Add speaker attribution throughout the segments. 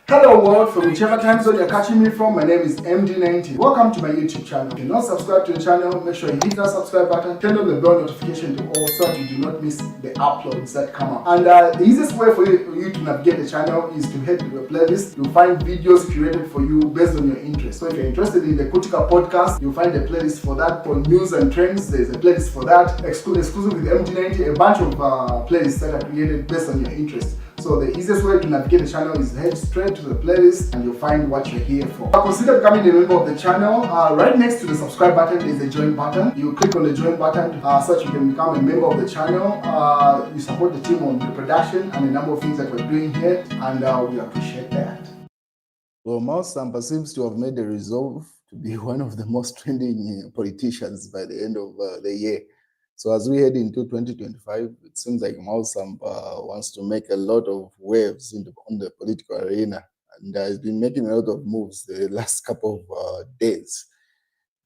Speaker 1: Hello world, from whichever time zone you're catching me from, my name is MD90. Welcome to my YouTube channel. If you're not subscribed to the channel, make sure you hit that subscribe button, turn on the bell notification to all so that you do not miss the uploads that come up. And the easiest way for you to navigate the channel is to head to the playlist. You'll find videos curated for you based on your interest. So if you're interested in the Kutika podcast, you'll find a playlist for that. For news and trends, there's a playlist for that. Exclusive with MD90, a bunch of playlists that are created based on your interest. So the easiest way to navigate the channel is head straight to the playlist and you'll find what you're here for. Consider becoming a member of the channel. Right next to the subscribe button is the join button. You click on the join button so that you can become a member of the channel. You support the team on the production and a number of things that we're doing here, and we appreciate that. Well, Miles Sampa seems to have made a resolve to be one of the most trending politicians by the end of the year. So as we head into 2025, it seems like Miles Sampa wants to make a lot of waves on the political arena, and has been making a lot of moves the last couple of days.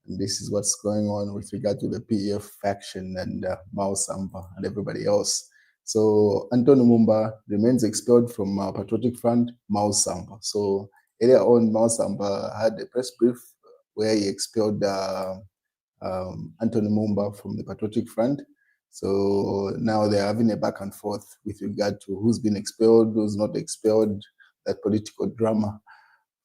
Speaker 1: And this is what's going on with regard to the PF faction and Miles Sampa and everybody else. So Anthony Mumba remains expelled from Patriotic Front, Miles Sampa. So earlier on, Miles Sampa had a press brief where he expelled Anthony Mumba from the Patriotic Front. So now they're having a back and forth with regard to who's been expelled, who's not expelled, that political drama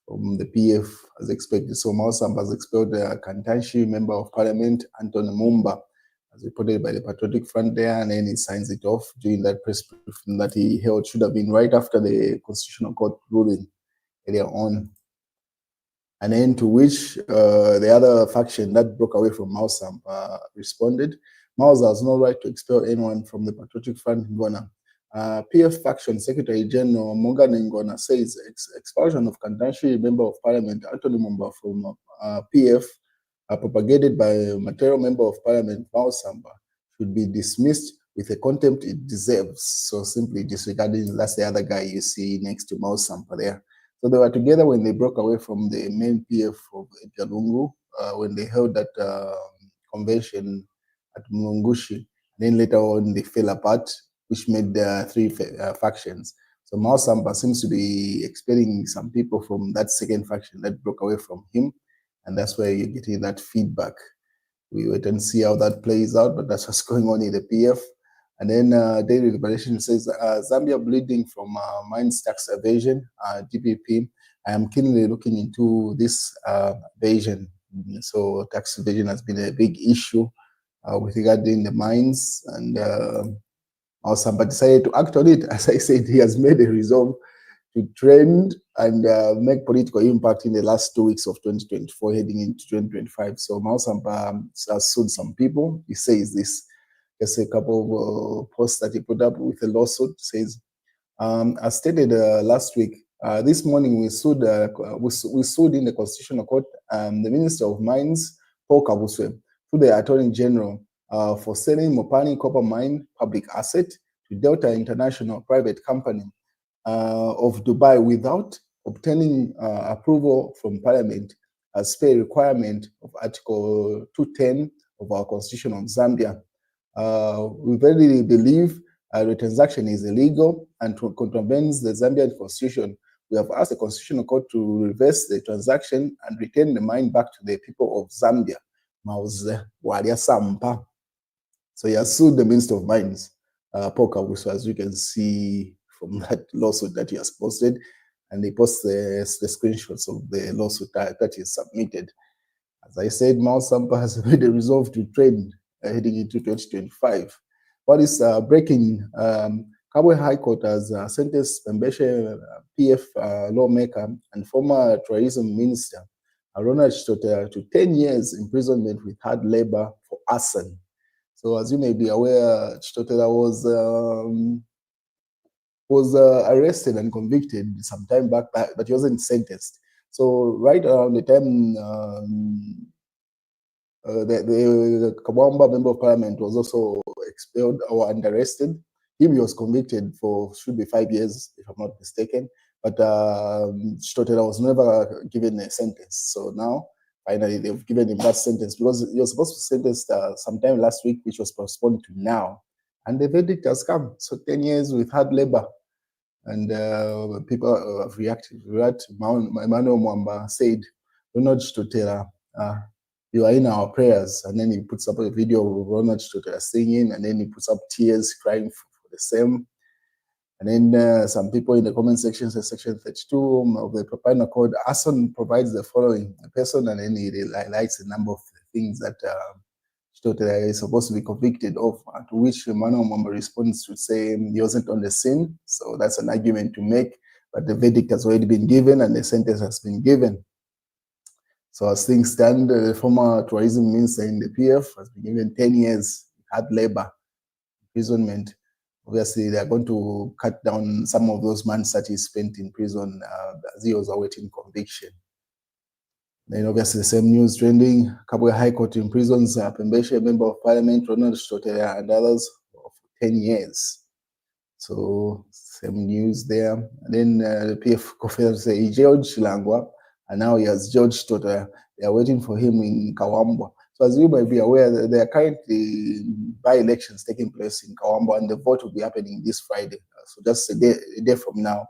Speaker 1: from the PF as expected. So Miles Sampa has expelled the Kantanshi Member of Parliament, Anthony Mumba, as reported by the Patriotic Front there, and then he signs it off during that press briefing that he held. Should have been right after the Constitutional Court ruling earlier on. And then to which the other faction that broke away from Miles Sampa responded. Miles has no right to expel anyone from the Patriotic Front in Ghana. PF faction Secretary General Morgan Ngona says expulsion of Kantanshi Member of Parliament Anthony Mumba from PF, propagated by material Member of Parliament Miles Sampa, should be dismissed with the contempt it deserves. So simply disregarding, that's the other guy you see next to Miles Sampa there. So they were together when they broke away from the main PF of Jalungu, when they held that convention at Mungushi. Then later on, they fell apart, which made the three factions. So Miles Sampa seems to be expelling some people from that second faction that broke away from him, and that's where you're getting that feedback. We wait and see how that plays out, but that's what's going on in the PF. And then Daily Liberation says, Zambia bleeding from mines tax evasion, DPP. I am keenly looking into this evasion. So tax evasion has been a big issue with regarding the mines, and Miles Sampa decided to act on it. As I said, he has made a resolve to trend and make political impact in the last 2 weeks of 2024, heading into 2025. So Miles Sampa has sued some people. He says this. There's a couple of posts that he put up with a lawsuit. Says, as stated last week, this morning we sued in the Constitutional Court the Minister of Mines, Paul Kabuswe, to the Attorney General for selling Mopani Copper Mine public asset to Delta International private company of Dubai without obtaining approval from Parliament as per requirement of Article 210 of our Constitution of Zambia. We verily believe the transaction is illegal and contravenes the Zambian constitution. We have asked the Constitutional Court to reverse the transaction and return the mine back to the people of Zambia. So he has sued the Minister of Mines, Paul Kabuswe, as you can see from that lawsuit that he has posted, and he posts the screenshots of the lawsuit that he submitted. As I said, Miles Sampa has made a resolve to trade heading into 2025. What is breaking? Kabwe High Court has sentenced Mbeshe PF lawmaker and former tourism minister Ronald Chitotela to 10 years imprisonment with hard labor for arson. So as you may be aware, Chitotela was arrested and convicted some time back, but he wasn't sentenced. So right around the time the Kawambwa Member of Parliament was also expelled or arrested. He was convicted for, should be 5 years, if I'm not mistaken. But Chitotela was never given a sentence. So now, finally, they've given him that sentence because he was supposed to be sentenced sometime last week, which was postponed to now. And the verdict has come. So 10 years with hard labor. And people have reacted. Emmanuel Mwamba said, Ronald Chitotela, you are in our prayers. And then he puts up a video of Ronald Chitotela singing, and then he puts up tears crying for the same. And then some people in the comment section say section 32 of the Propaganda Code, Arson provides the following person, and then he highlights a number of things that Chitotela is supposed to be convicted of, to which Emmanuel Mwamba responds to say he wasn't on the scene. So that's an argument to make, but the verdict has already been given and the sentence has been given. So as things stand, the former tourism minister in the PF has been given 10 years hard labor, imprisonment. Obviously, they're going to cut down some of those months that he spent in prison as he was awaiting conviction. Then obviously the same news trending, Kabwe High Court imprisons Pembeshe, Member of Parliament, Ronald Chitotela and others for 10 years. So same news there. And then the PF confirms he jailed Shilangwa, and now he has jailed Chitotela. They are waiting for him in Kawambwa. So as you might be aware, there are currently by-elections taking place in Kawambwa, and the vote will be happening this Friday. So just a day from now,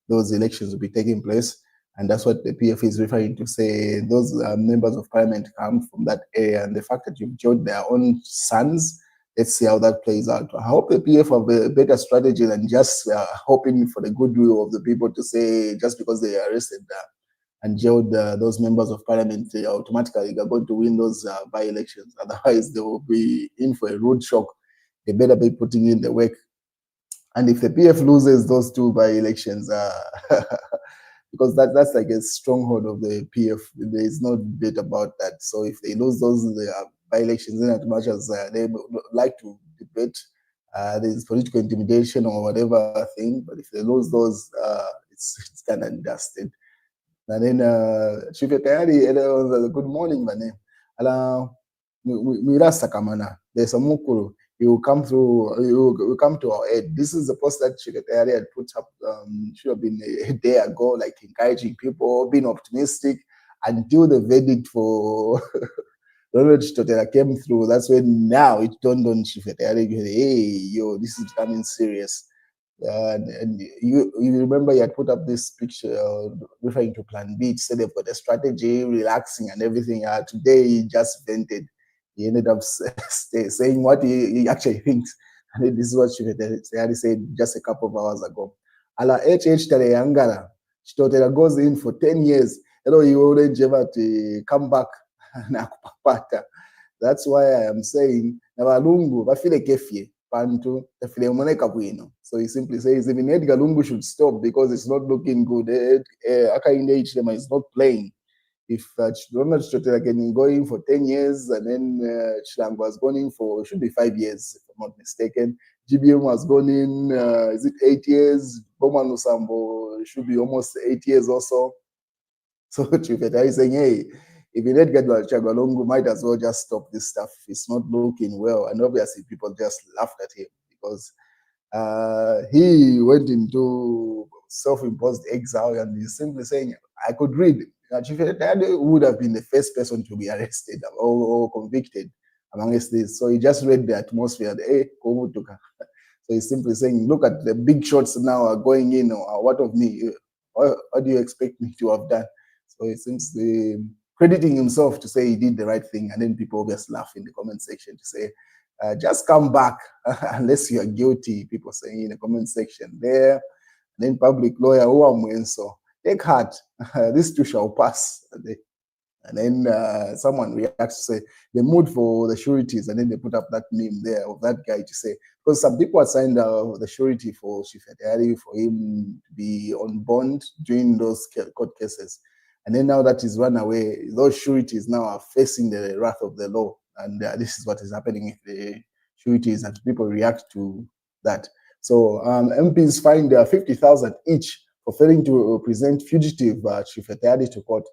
Speaker 1: those elections will be taking place. And that's what the PF is referring to, say those members of parliament come from that area, and the fact that you've jailed their own sons, let's see how that plays out. I hope the PF have a better strategy than just hoping for the goodwill of the people to say just because they arrested and jailed those members of parliament, they automatically are going to win those by-elections. Otherwise, they will be in for a rude shock. They better be putting in the work. And if the PF loses those two by-elections, because that's like a stronghold of the PF. There is no debate about that. So if they lose those by-elections, in as much as they like to debate, there's political intimidation or whatever thing, but if they lose those, it's done and dusted. And then Tayali, good morning, man. Ala mirasa kamana. There's a mukuru. You will come through. You will come to our aid. This is the post that Tayali had put up. Should have been a day ago, like encouraging people, being optimistic, until the verdict for Ronald Chitotela came through. That's when now it dawned on Tayali. Hey, yo, this is becoming serious. And you remember you had put up this picture referring to Plan B. He said they've got a strategy, relaxing and everything. Today he just vented. He ended up saying what he actually thinks. And this is what Chitotela said just a couple of hours ago. Ala HH Taleyangala, Chitotela goes in for 10 years. Hello, you already to come back. That's why I am saying, Nabalungu, bafile kefye. So he simply says even Edgar Lungu should stop because it's not looking good. Akainde Hichilema is not playing. If Ronald Chitotela can go in for 10 years and then Chilangwa was gone in for, should be 5 years, if I'm not mistaken. GBM was gone in, is it 8 years? Boma Nusambo should be almost 8 years or so. So Chitotela is saying, hey, if you let Chagwalongo, might as well just stop this stuff. It's not looking well. And obviously people just laughed at him because he went into self-imposed exile, and he's simply saying, I could read. Chitotela would have been the first person to be arrested or convicted amongst this. So he just read the atmosphere. So he's simply saying, look at the big shots now are going in. Or what of me? What do you expect me to have done? So he seems crediting himself to say he did the right thing, and then people just laugh in the comment section to say, just come back unless you are guilty, people saying in the comment section there. And then public lawyer, so take heart, this too shall pass. And then someone reacts to say, the mood for the sureties, and then they put up that meme there of that guy to say, because some people had signed the surety for Tayali for him to be on bond during those court cases. And then now that he's run away, those sureties now are facing the wrath of the law. And this is what is happening with the sureties, and people react to that. So MPs fined 50,000 each for failing to present fugitive Tayali to court.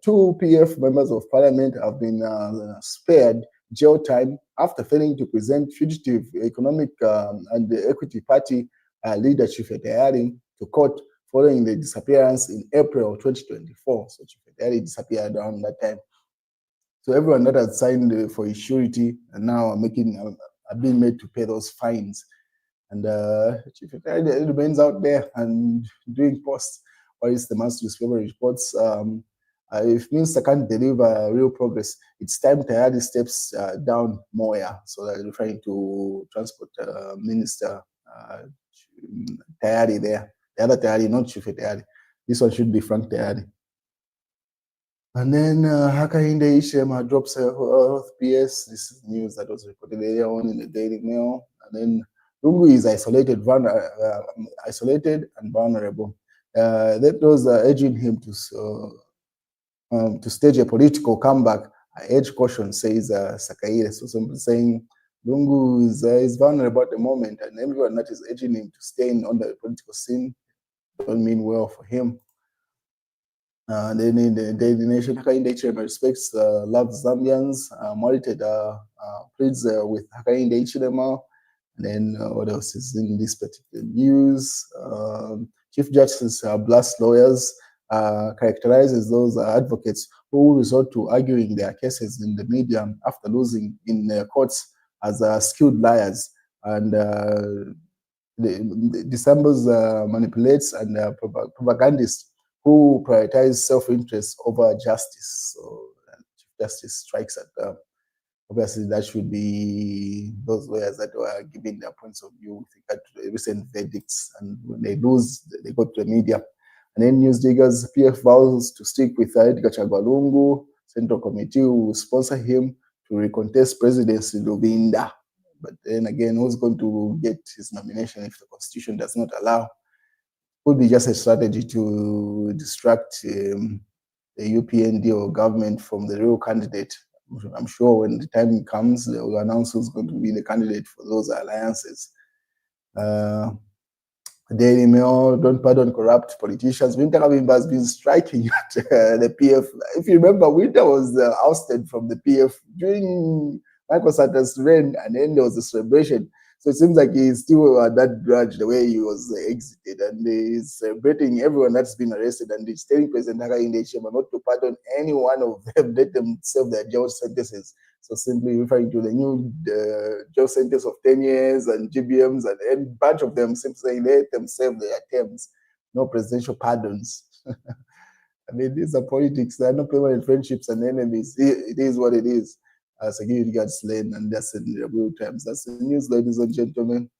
Speaker 1: 2 PF members of parliament have been spared jail time after failing to present fugitive economic and the equity party leader Tayali to court following the disappearance in April 2024. So Tayali disappeared around that time. So everyone that had signed for his surety and now are being made to pay those fines. And Chief Tayali remains out there and doing posts, or is the man's newspaper reports. If Minister can't deliver real progress, it's time Tayali steps down more. Yeah, so they're referring to Transport Minister Tayali there. The other Tayali, not Chief Tayali. This one should be Frank Tayali. And then Hakainde Hichilema drops her health PS. This is news that was reported earlier on in the Daily Mail. And then Lungu is isolated and vulnerable. That was urging him to stage a political comeback. I urge caution, says Sakaire. So simply saying Lungu is vulnerable at the moment, and everyone that is urging him to stay on the political scene don't mean well for him. Then in the Daily Nation, Hakainde Hichilema respects, loves Zambians, monitored pleads with Hakainde Hichilema. And then what else is in this particular news? Chief Justice blasts lawyers, characterizes those advocates who resort to arguing their cases in the media after losing in courts as skilled liars. And dissembles, manipulates, and propagandists who prioritize self-interest over justice. So Chief Justice strikes at obviously that should be those lawyers that were giving their points of view with regard to the recent verdicts, and when they lose, they go to the media. And then news diggers, PF vows to stick with Edgar Chagwa, Central Committee will sponsor him to recontest presidency Luvinda. But then again, who's going to get his nomination if the Constitution does not allow? Could be just a strategy to distract the UPND or government from the real candidate. I'm sure when the time comes, they will announce who's going to be the candidate for those alliances. Daily Mail, don't pardon corrupt politicians. Winter Kawambwa has been striking at the PF. If you remember, Winter was ousted from the PF during Michael Sata's reign, and then there was a celebration. So it seems like he's still that grudge the way he was exited, and he's celebrating everyone that's been arrested, and he's telling President Hakainde Hichilema not to pardon any one of them, let them serve their jail sentences. So simply referring to the new jail sentence of 10 years and GBMs, and a bunch of them simply saying let them serve their terms, no presidential pardons. I mean, these are politics. There are no permanent friendships and enemies. It is what it is. Security guards slain, and that's in real times. That's the news, ladies and gentlemen.